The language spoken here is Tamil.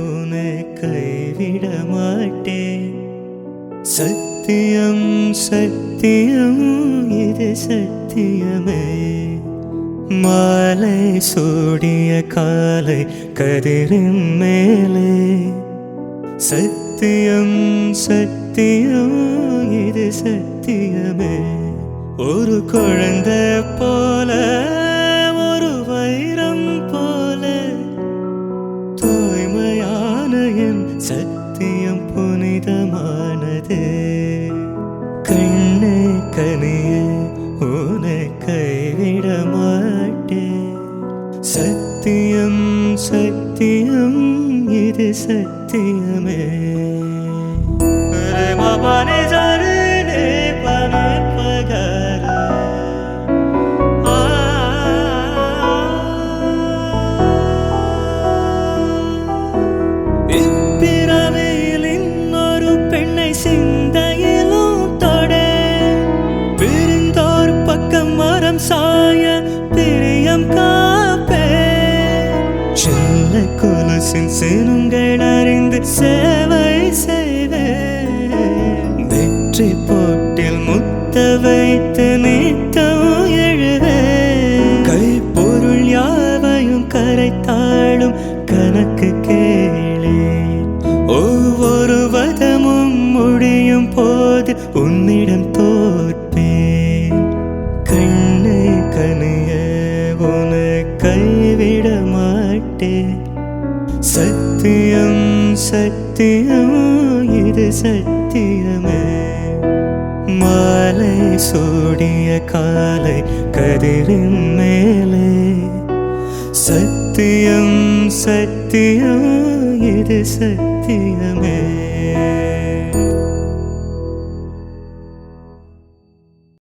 உன்னை கைவிட மாட்டேன். சத்தியம் சத்தியம் இது சத்தியமே. மாலை சூடிய காலை கதிரின் மேலே. சத்தியம் சத்தியம் இது சத்தியமே. ஒரு குழந்தை போல ஒரு வைரம் போல தூய்மையான என் சத்தியம் புனிதமானது. கண்ணே கனியே உன்னை கைவிட மாட்டேன். சத்தியம் சத்தியம் இது சத்தியமே. இப்பிறவியில் இன்னொரு பெண்ணை சிந்தையிலும் தொட, பிரிந்தோர் பக்கம் மரம் சாய பிரியம் காப்பே. சின்ன கொலுசின் சினுங்கள் அறிந்து சேவை செய்வே. வெற்றி போட்டில் முத்த வைத்து நீத்தம் எழுவே. கைப்பொருள் யாவையும் கரைத்தாளும் கணக்கு கேளே. ஒவ்வொரு வதமும் முடியும் போது உன்னிடம் தோற்பேன். கண்ணே கனிய உன்னை கைவிட மாட்டேன். சத்தியம் சத்தியம் இது சத்தியமே. மாலை சூடிய காலை கதிரின் மேலே. சத்தியம் சத்தியம் இது சத்தியமே.